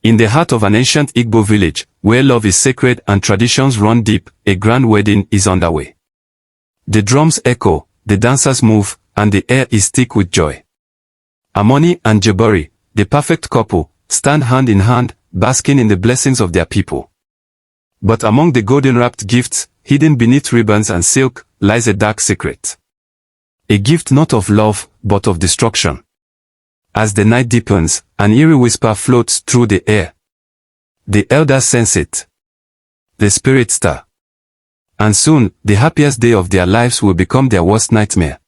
In the heart of an ancient Igbo village, where love is sacred and traditions run deep, a grand wedding is underway. The drums echo, the dancers move, and the air is thick with joy. Amani and Jabari, the perfect couple, stand hand in hand, basking in the blessings of their people. But among the golden-wrapped gifts, hidden beneath ribbons and silk, lies a dark secret. A gift not of love, but of destruction. As the night deepens, an eerie whisper floats through the air. The elders sense it. The spirits stir. And soon, the happiest day of their lives will become their worst nightmare.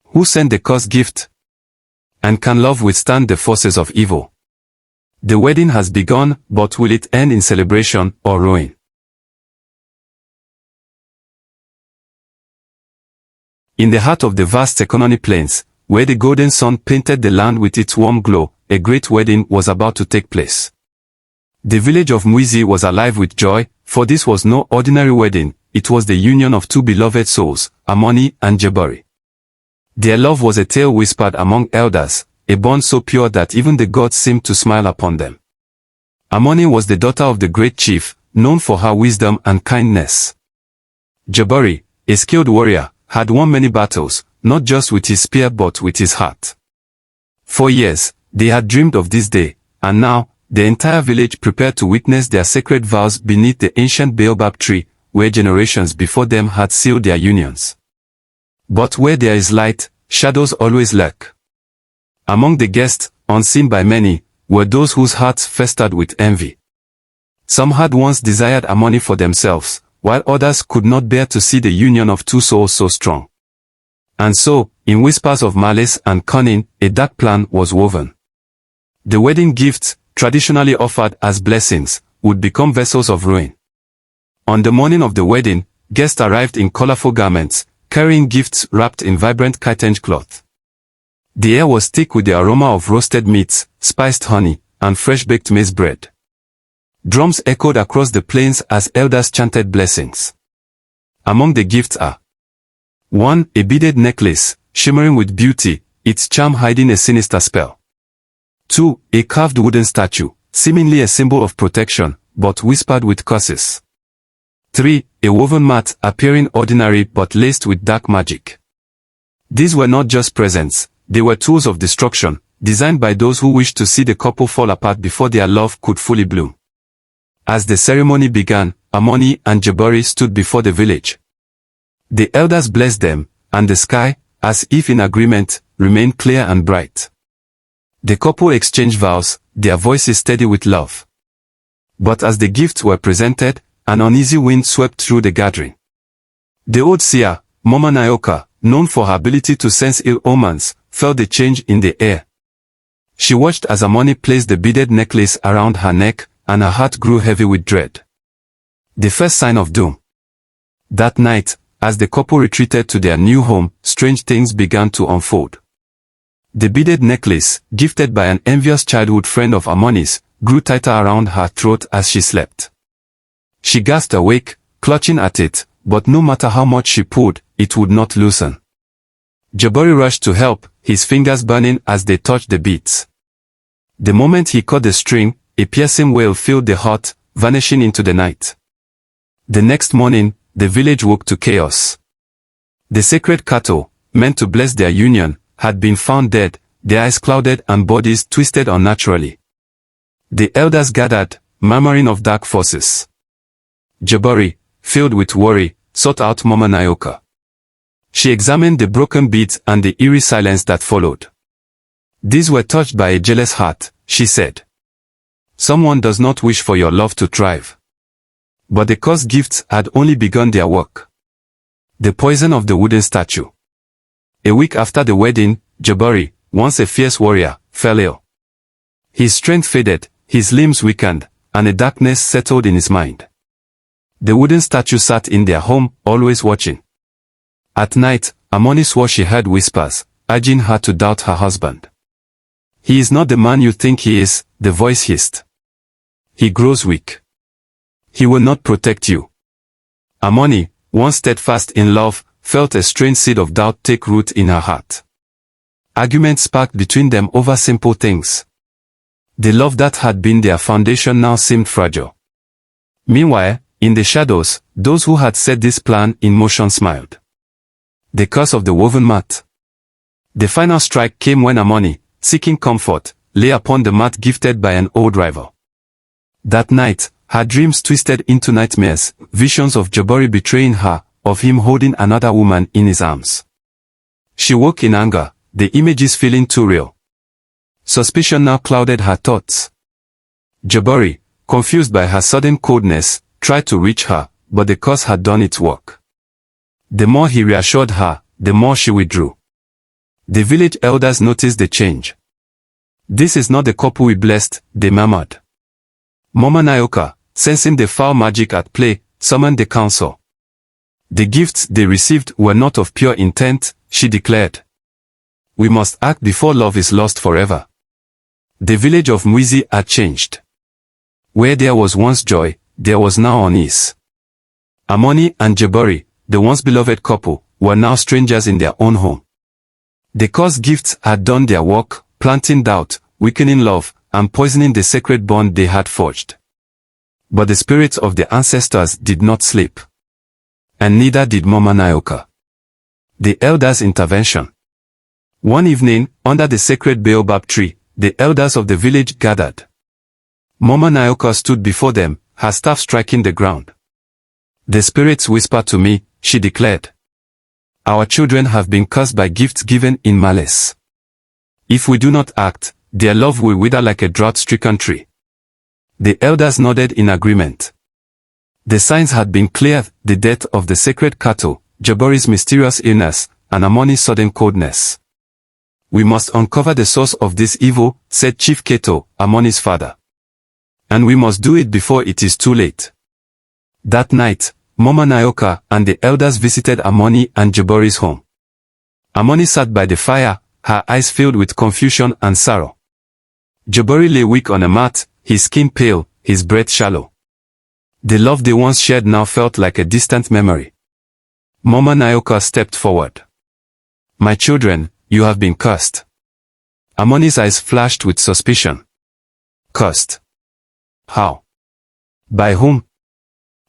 Who sent the cursed gift? And can love withstand the forces of evil? The wedding has begun, but will it end in celebration or ruin? In the heart of the vast Sekononi plains, where the golden sun painted the land with its warm glow, a great wedding was about to take place. The village of Muizi was alive with joy, for this was no ordinary wedding, it was the union of two beloved souls, Amani and Jabari. Their love was a tale whispered among elders, a bond so pure that even the gods seemed to smile upon them. Amani was the daughter of the great chief, known for her wisdom and kindness. Jabari, a skilled warrior, had won many battles, not just with his spear but with his heart. For years, they had dreamed of this day, and now, the entire village prepared to witness their sacred vows beneath the ancient baobab tree, where generations before them had sealed their unions. But where there is light, shadows always lurk. Among the guests, unseen by many, were those whose hearts festered with envy. Some had once desired Amani for themselves, while others could not bear to see the union of two souls so strong. And so, in whispers of malice and cunning, a dark plan was woven. The wedding gifts, traditionally offered as blessings, would become vessels of ruin. On the morning of the wedding, guests arrived in colorful garments, carrying gifts wrapped in vibrant kitenge cloth. The air was thick with the aroma of roasted meats, spiced honey, and fresh-baked maize bread. Drums echoed across the plains as elders chanted blessings. Among the gifts are 1. A beaded necklace, shimmering with beauty, its charm hiding a sinister spell. 2. A carved wooden statue, seemingly a symbol of protection, but whispered with curses. 3. A woven mat appearing ordinary but laced with dark magic. These were not just presents, they were tools of destruction, designed by those who wished to see the couple fall apart before their love could fully bloom. As the ceremony began, Amani and Jabari stood before the village. The elders blessed them, and the sky, as if in agreement, remained clear and bright. The couple exchanged vows, their voices steady with love. But as the gifts were presented, an uneasy wind swept through the gathering. The old seer, Mama Nayoka, known for her ability to sense ill omens, felt the change in the air. She watched as Amani placed the beaded necklace around her neck, and her heart grew heavy with dread. The first sign of doom. That night, as the couple retreated to their new home, strange things began to unfold. The beaded necklace, gifted by an envious childhood friend of Amani's, grew tighter around her throat as she slept. She gasped awake, clutching at it, but no matter how much she pulled, it would not loosen. Jabari rushed to help, his fingers burning as they touched the beads. The moment he caught the string, a piercing wail filled the hut, vanishing into the night. The next morning, the village woke to chaos. The sacred cattle, meant to bless their union, had been found dead, their eyes clouded and bodies twisted unnaturally. The elders gathered, murmuring of dark forces. Jabari, filled with worry, sought out Mama Nayoka. She examined the broken beads and the eerie silence that followed. These were touched by a jealous heart, she said. Someone does not wish for your love to thrive. But the cursed gifts had only begun their work. The poison of the wooden statue. A week after the wedding, Jabari, once a fierce warrior, fell ill. His strength faded, his limbs weakened, and a darkness settled in his mind. The wooden statue sat in their home, always watching. At night, Amani swore she heard whispers, urging her to doubt her husband. He is not the man you think he is, the voice hissed. He grows weak. He will not protect you. Amani, once steadfast in love, felt a strange seed of doubt take root in her heart. Arguments sparked between them over simple things. The love that had been their foundation now seemed fragile. Meanwhile, in the shadows, those who had set this plan in motion smiled. The curse of the woven mat. The final strike came when Amani, seeking comfort, lay upon the mat gifted by an old rival. That night, her dreams twisted into nightmares, visions of Jabari betraying her, of him holding another woman in his arms. She woke in anger, the images feeling too real. Suspicion now clouded her thoughts. Jabari, confused by her sudden coldness, tried to reach her, but the curse had done its work. The more he reassured her, the more she withdrew. The village elders noticed the change. "This is not the couple we blessed," they murmured. Mama Nayoka, sensing the foul magic at play, summoned the council. The gifts they received were not of pure intent, she declared. "We must act before love is lost forever." The village of Mwizi had changed. Where there was once joy, there was now unease. Amani and Jabari, the once beloved couple, were now strangers in their own home. The cursed gifts had done their work, planting doubt, weakening love, and poisoning the sacred bond they had forged. But the spirits of the ancestors did not sleep. And neither did Mama Nayoka. The elders' intervention. One evening, under the sacred baobab tree, the elders of the village gathered. Mama Nayoka stood before them, her staff striking the ground. "The spirits whisper to me," she declared. "Our children have been cursed by gifts given in malice. If we do not act, their love will wither like a drought-stricken tree." The elders nodded in agreement. The signs had been clear: the death of the sacred cattle, Jabari's mysterious illness, and Amani's sudden coldness. "We must uncover the source of this evil," said Chief Keto, Amani's father. "And we must do it before it is too late." That night, Mama Nayoka and the elders visited Amani and Jabari's home. Amani sat by the fire, her eyes filled with confusion and sorrow. Jabari lay weak on a mat, his skin pale, his breath shallow. The love they once shared now felt like a distant memory. Mama Nayoka stepped forward. "My children, you have been cursed." Amani's eyes flashed with suspicion. "Cursed? How? By whom?"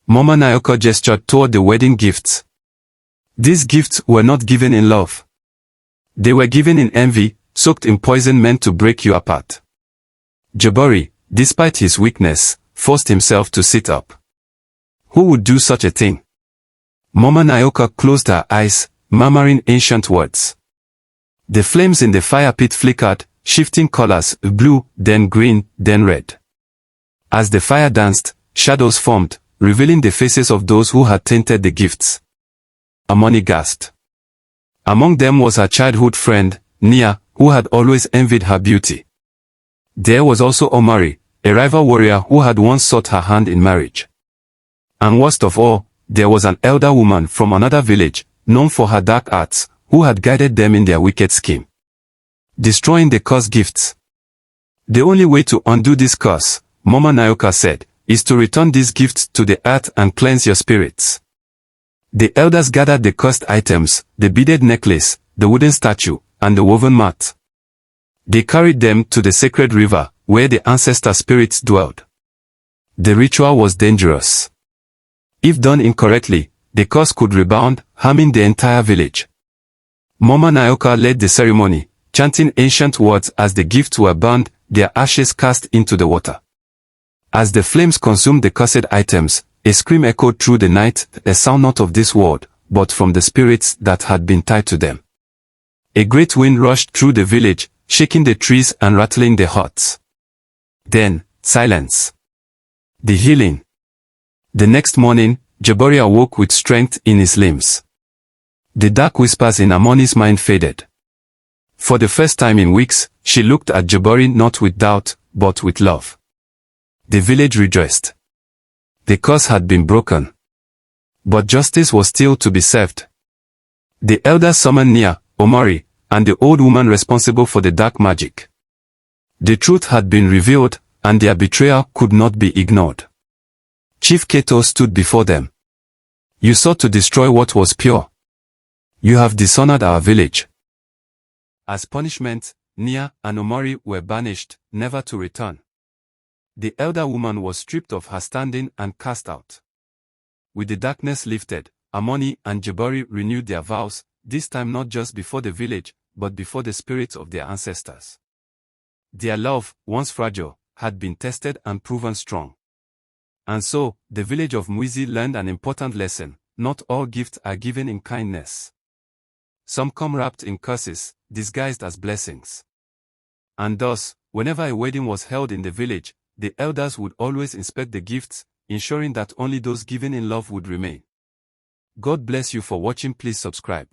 Mama Nayoka gestured toward the wedding gifts. "These gifts were not given in love. They were given in envy, soaked in poison meant to break you apart." Jabari, despite his weakness, forced himself to sit up. Who would do such a thing? Mama Nayoka closed her eyes, murmuring ancient words. The flames in the fire pit flickered, shifting colors, blue, then green, then red. As the fire danced, shadows formed, revealing the faces of those who had tainted the gifts. Amani gasped. Among them was her childhood friend, Nia, who had always envied her beauty. There was also Omari, a rival warrior who had once sought her hand in marriage. And worst of all, there was an elder woman from another village, known for her dark arts, who had guided them in their wicked scheme. Destroying the cursed gifts. "The only way to undo this curse," Mama Nayoka said, "is to return these gifts to the earth and cleanse your spirits." The elders gathered the cursed items, the beaded necklace, the wooden statue, and the woven mat. They carried them to the sacred river, where the ancestor spirits dwelled. The ritual was dangerous. If done incorrectly, the curse could rebound, harming the entire village. Mama Nayoka led the ceremony, chanting ancient words as the gifts were burned, their ashes cast into the water. As the flames consumed the cursed items, a scream echoed through the night, a sound not of this world, but from the spirits that had been tied to them. A great wind rushed through the village, shaking the trees and rattling the huts. Then, silence. The healing. The next morning, Jabari awoke with strength in his limbs. The dark whispers in Amani's mind faded. For the first time in weeks, she looked at Jabari not with doubt, but with love. The village rejoiced. The curse had been broken. But justice was still to be served. The elders summoned Nia, Omari, and the old woman responsible for the dark magic. The truth had been revealed, and their betrayal could not be ignored. Chief Keto stood before them. "You sought to destroy what was pure. You have dishonored our village. As punishment, Nia, and Omori were banished, never to return. The elder woman was stripped of her standing and cast out. With the darkness lifted, Amani and Jabari renewed their vows, this time not just before the village, but before the spirits of their ancestors. Their love, once fragile, had been tested and proven strong. And so, the village of Muizi learned an important lesson: not all gifts are given in kindness. Some come wrapped in curses, disguised as blessings. And thus, whenever a wedding was held in the village, the elders would always inspect the gifts, ensuring that only those given in love would remain. God bless you for watching. Please subscribe.